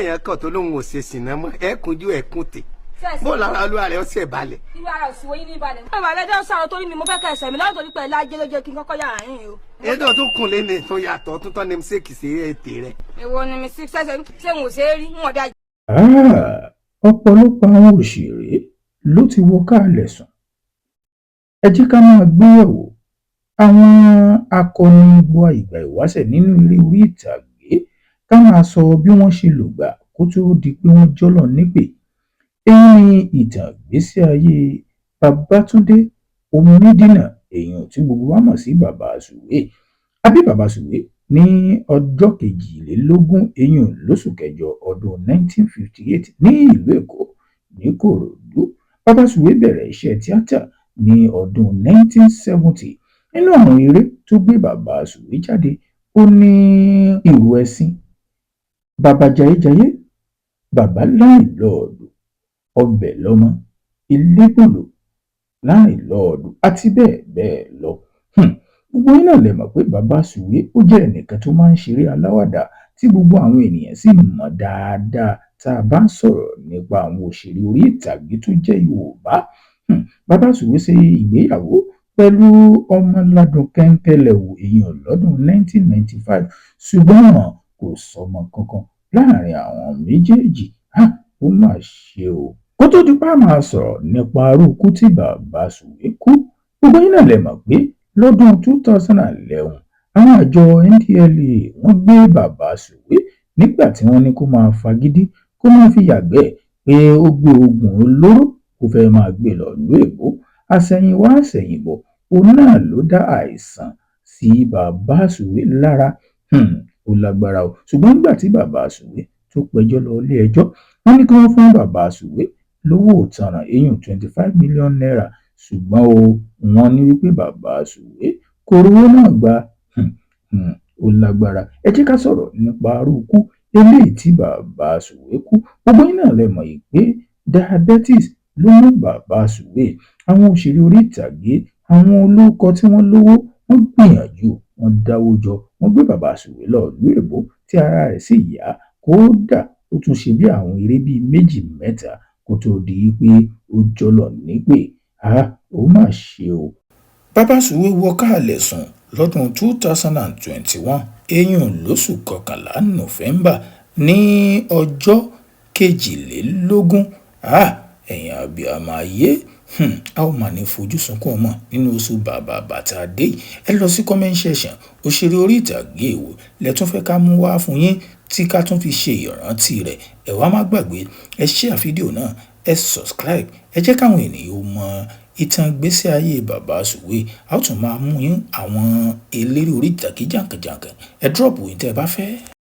yẹn kàn tó lóun ò ṣe sìnà mọ́ ẹ̀kúnjú ẹ̀kúntè bó lára olúwa rẹ̀ ó ṣe balẹ̀. irú ara òsì wo yín ní balẹ̀. ọmọ àlejò sọ̀rọ̀ torí mi mo fẹ́ kẹsẹ̀ mi lọ́dọ̀ torí pé lájẹ́ ló jẹ́ kí n kọ́kọ́ yàrá yín o. ètò tó kùn lé ní tó yàtọ̀ tó tọ́ ní mistake sí ètè rẹ̀. èwo ni mi sí sẹ́sẹ̀ ṣé n ò ṣe é rí wọn dá. ọ̀pọ̀lọpọ̀ àwọn òṣèré ló ti wọ káàlẹ̀ sùn. ẹ jẹ́ ká máa gbéyẹ̀wò àwọn akọni bua ìgbà ìwáṣẹ̀ nínú eré orí ìtàgé ká máa sọ bí wọ́n ṣe lògbà kó tó di pé wọ́n jọ́lọ̀ nípè. èyí ni ìtàn ìgbésí ayé Babátúndé Omídínà, èèyàn tí gbogbo wa mọ̀ sí Bàbá Sùwé. A bí Bàbá Sùwé ní ọjọ́ 22 èèyàn lóṣù kẹjọ ọdún 1958 ní ìlú Èkó ní Kòròdú. Bàbá Sùwé bẹ̀rẹ̀ iṣẹ́ tíátà ní ọdún 1970. nínú àwọn eré tó gbé Bàbá Sùwé jáde ó ní Ìrù Ẹṣin, Bàbá Jayéjayé, Bàbá Láńlọ́ọ̀dù, Ọbẹ̀ lọ́mọ, Elébòlò, Láńlọ́ọ̀dù àti bẹ́ẹ̀ bẹ́ẹ̀ lọ. Gbogbo yín náà lẹ mọ̀ pé Bàbá Sùwé ó jẹ́ ẹnìkan tó máa ń ṣeré aláwàdà tí gbogbo àwọn ènìyàn sì mọ̀ dáadáa tá a bá ń sọ̀rọ̀ nípa àwọn òṣèré orí ìtàgé tó jẹ́ Yorùbá. Bàbá Sùwé ṣe ìgbéyàwó pẹ̀lú Ọmọládùn Kẹ́ńkẹ́lẹ́wù èèyàn lọ́dún 1995 ṣùgbọ́n kò sọmọ kankan láàrin àwọn méjèèjì. Ó mà ṣe o. Kó tó di pa máa sọ̀rọ̀ nípa arúkú tí Bàbá Sùwé kú, gbogbo yín náà lẹ mọ̀ pé lọ́dún 2011 àwọn àjọ NDLEA wọ́n gbé Bàbá Sùwé nígbà tí wọ́n ní kó máa fagídí kó máa fi yàgbẹ́ pé ó gbé oògùn olóró kó fẹ́ máa gbé lọ ìlú Èbó. Àsẹ̀yìnwá àsẹ̀yìnbọ̀ òun náà ló dá àìsàn sí Bàbá Sùwé lára. Ó lágbára o. ṣùgbọ́n nígbà tí Bàbá Sùwé tó pẹjọ́ lọ ilé ẹjọ́, wọ́n ní kí wọ́n fún Bàbá Sùwé lówó ìtanràn èèyàn 25 million naira ṣùgbọ́n wọ́n ní wípé Bàbá Sùwé kò rówó náà gbà. Ó lágbára. Ẹ jẹ́ ká sọ̀rọ̀ nípa arúkú eléyìí tí Bàbá Sùwé kú. gbogbo yín náà lẹ mọ̀ yìí pé diabetes ló mú Bàbá Sùwé. àwọn òṣèré orí ìtàgé, àwọn olóòkọ tí wọ́n lówó, wọ́n gbìyànjú, wọ́n dáwó jọ, wọ́n gbé Bàbá Sùwé lọ ìlú Èbó tí ara rẹ̀ sì yá. kódà ó tún ṣe bí àwọn eré bíi 2-3 kó tó di pé ó jọ́lọ̀ nípè. Ó mà ṣe o. Bàbá Sùwé wọ káàlẹ̀ sùn lọ́dún 2021 èèyàn lóṣù kọkànlá Nọ́fẹ́mbà ní ọjọ́ 22. ẹ̀yin abiyamọ ayé, a ó mà ní fojú sunkún ọmọ nínú oṣù bàbà bàtà dé. ẹ lọ sí comment section òṣèré orí ìtàgé èwo lẹ tún fẹ́ ká mú wá fún yín tí ká tún fi ṣe ìrántí rẹ̀. ẹ wá má gbàgbé, ẹ share fídíò náà, ẹ subscribe, ẹ jẹ́ káwọn ènìyàn mọ ìtàn ìgbésí ayé Bàbá Sùwé. a ó tún máa mú yín àwọn eléré orí ìtàgé jàǹkànjàǹkàn. ẹ drop yín tẹ́ ẹ bá fẹ́.